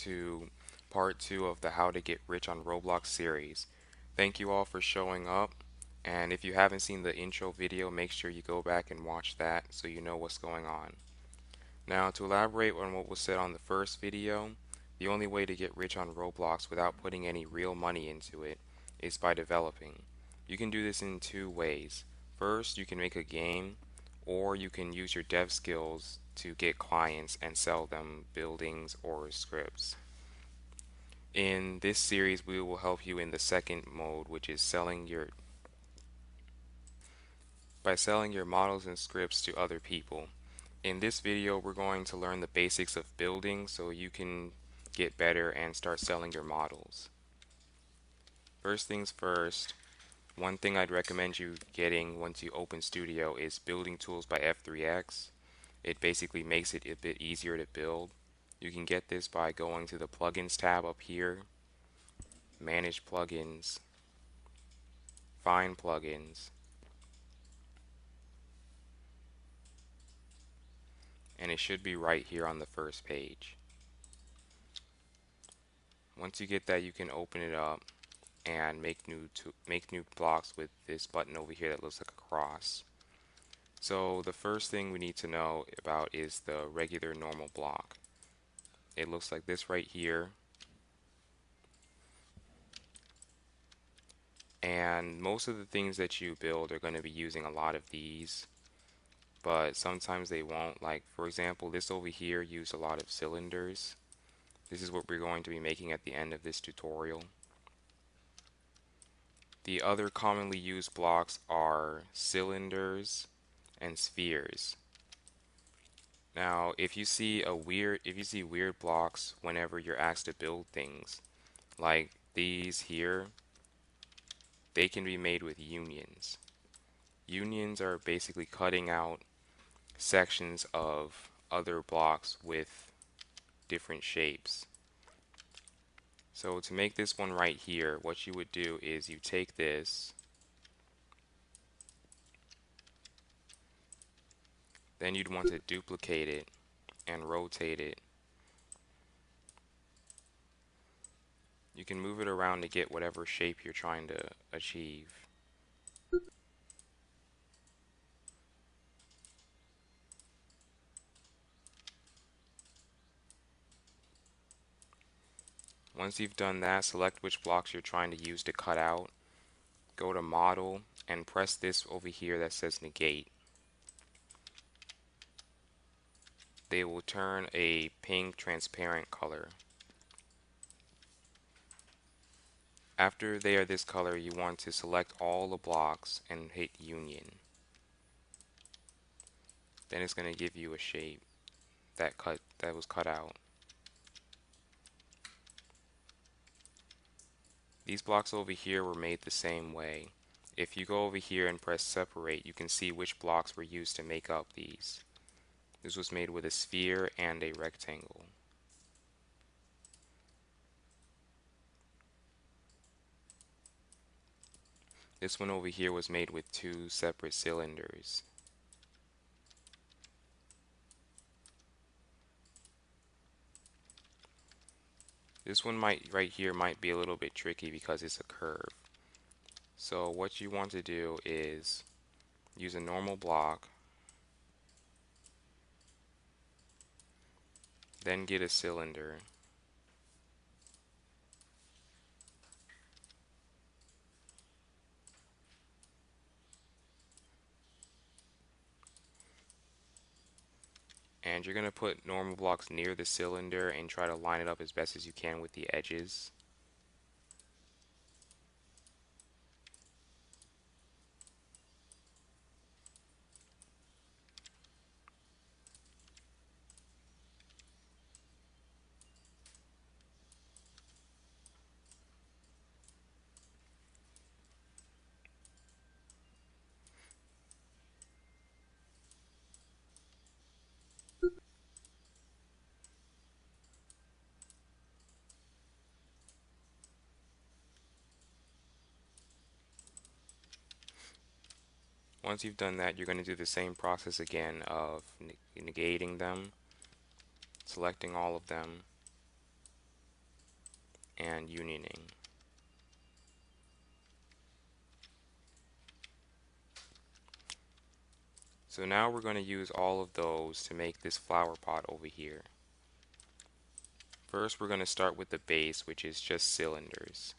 to part 2 of the How to Get Rich on Roblox series. Thank you all for showing up, and if you haven't seen the intro video, make sure you go back and watch that so you know what's going on. Now, to elaborate on what was said on the first video, the only way to get rich on Roblox without putting any real money into it is by developing. You can do this in two ways. First, you can make a game, or you can use your dev skills to get clients and sell them buildings or scripts. In this series, we will help you in the second mode, which is selling your models and scripts to other people. In this video, we're going to learn the basics of building so you can get better and start selling your models. First things first, one thing I'd recommend you getting once you open Studio is Building Tools by F3X. It basically makes it a bit easier to build. You can get this by going to the Plugins tab up here, Manage Plugins, Find Plugins, and it should be right here on the first page. Once you get that, you can open it up and make new blocks with this button over here that looks like a cross. So the first thing we need to know about is the regular normal block. It looks like this right here, and most of the things that you build are going to be using a lot of these, but sometimes they won't. Like, for example, this over here used a lot of cylinders. This is what we're going to be making at the end of this tutorial. The other commonly used blocks are cylinders and spheres. Now, if you see weird blocks whenever you're asked to build things, like these here, they can be made with unions. Unions are basically cutting out sections of other blocks with different shapes. So to make this one right here, what you would do is you take this, then you'd want to duplicate it and rotate it. You can move it around to get whatever shape you're trying to achieve. Once you've done that, select which blocks you're trying to use to cut out. Go to Model and press this over here that says Negate. They will turn a pink transparent color. After they are this color, you want to select all the blocks and hit Union. Then it's going to give you a shape that was cut out. These blocks over here were made the same way. If you go over here and press Separate, you can see which blocks were used to make up these. This was made with a sphere and a rectangle. This one over here was made with two separate cylinders. This one right here might be a little bit tricky because it's a curve. So what you want to do is use a normal block, then get a cylinder, and you're going to put normal blocks near the cylinder and try to line it up as best as you can with the edges. Once you've done that, you're going to do the same process again of negating them, selecting all of them, and unioning. So now we're going to use all of those to make this flower pot over here. First, we're going to start with the base, which is just cylinders.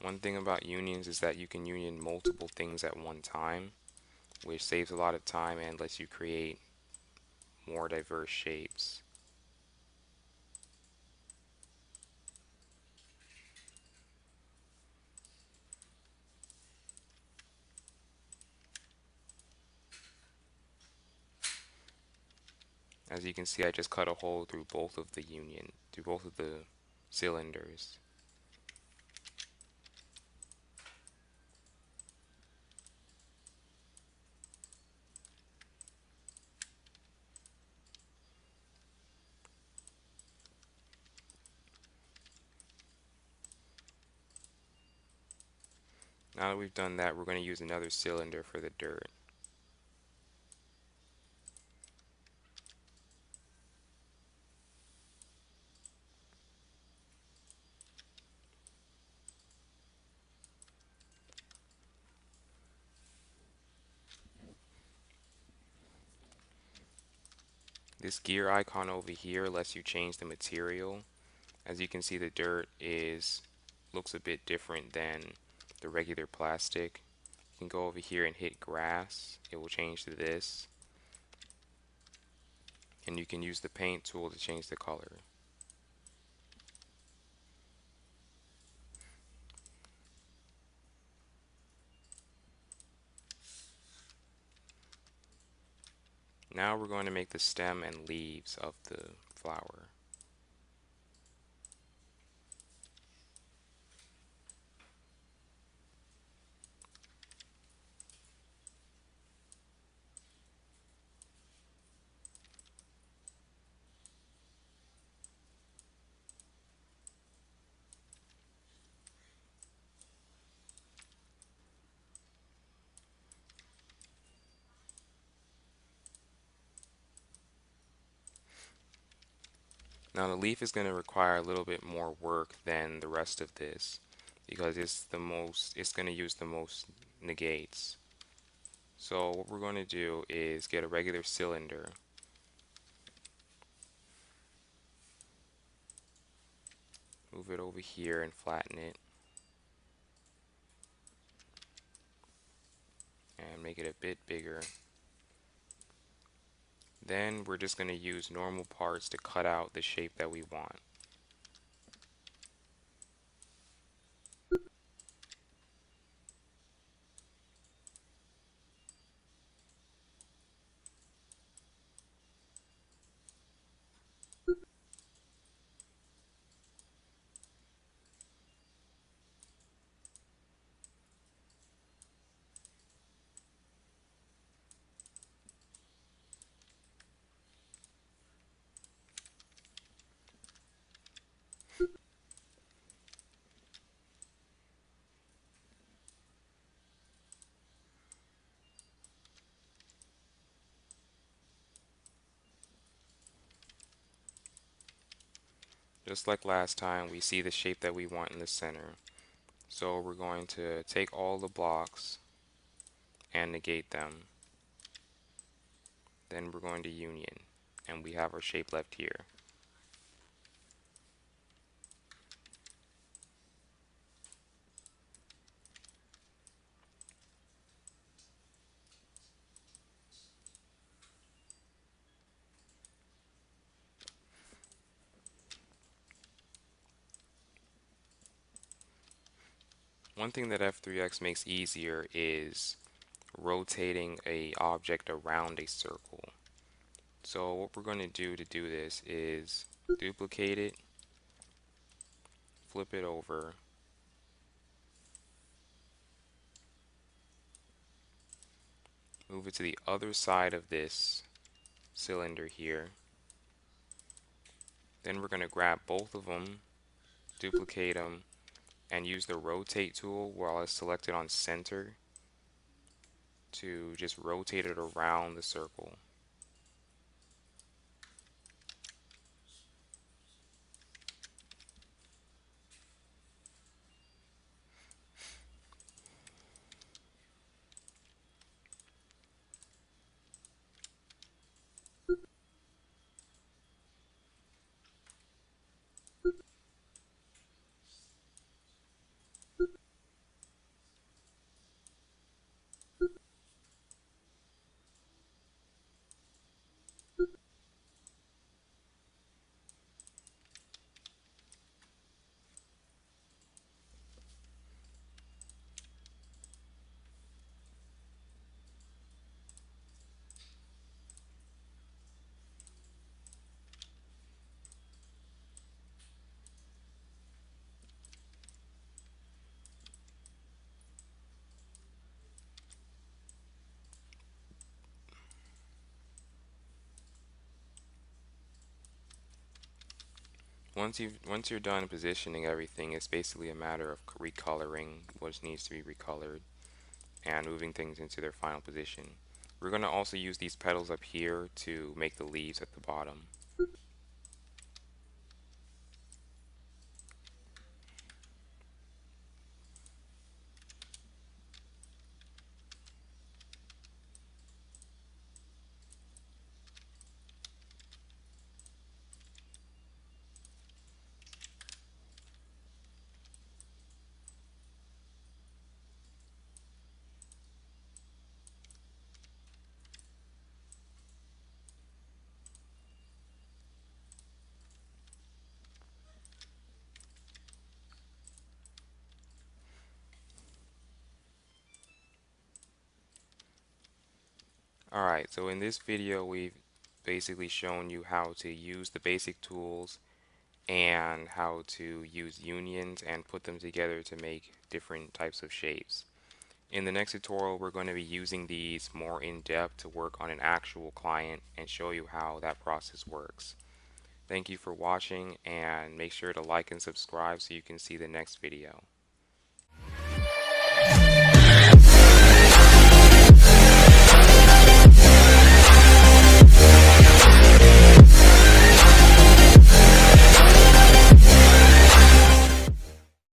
One thing about unions is that you can union multiple things at one time, which saves a lot of time and lets you create more diverse shapes. As you can see, I just cut a hole through both of the cylinders. Now that we've done that, we're going to use another cylinder for the dirt. This gear icon over here lets you change the material. As you can see, the dirt looks a bit different than the regular plastic. You can go over here and hit grass. It will change to this. And you can use the paint tool to change the color. Now we're going to make the stem and leaves of the flower. Now the leaf is going to require a little bit more work than the rest of this because it's going to use the most negates. So what we're going to do is get a regular cylinder, move it over here and flatten it, and make it a bit bigger. Then we're just going to use normal parts to cut out the shape that we want. Just like last time, we see the shape that we want in the center. So we're going to take all the blocks and negate them. Then we're going to union, and we have our shape left here. One thing that F3X makes easier is rotating a object around a circle. So what we're going to do this is duplicate it, flip it over, Move it to the other side of this cylinder here. Then we're going to grab both of them, duplicate them, and use the rotate tool while it's selected on center to just rotate it around the circle. Once you're done positioning everything, it's basically a matter of recoloring what needs to be recolored and moving things into their final position. We're going to also use these petals up here to make the leaves at the bottom. Alright, so in this video we've basically shown you how to use the basic tools and how to use unions and put them together to make different types of shapes. In the next tutorial, we're going to be using these more in depth to work on an actual client and show you how that process works. Thank you for watching, and make sure to like and subscribe so you can see the next video.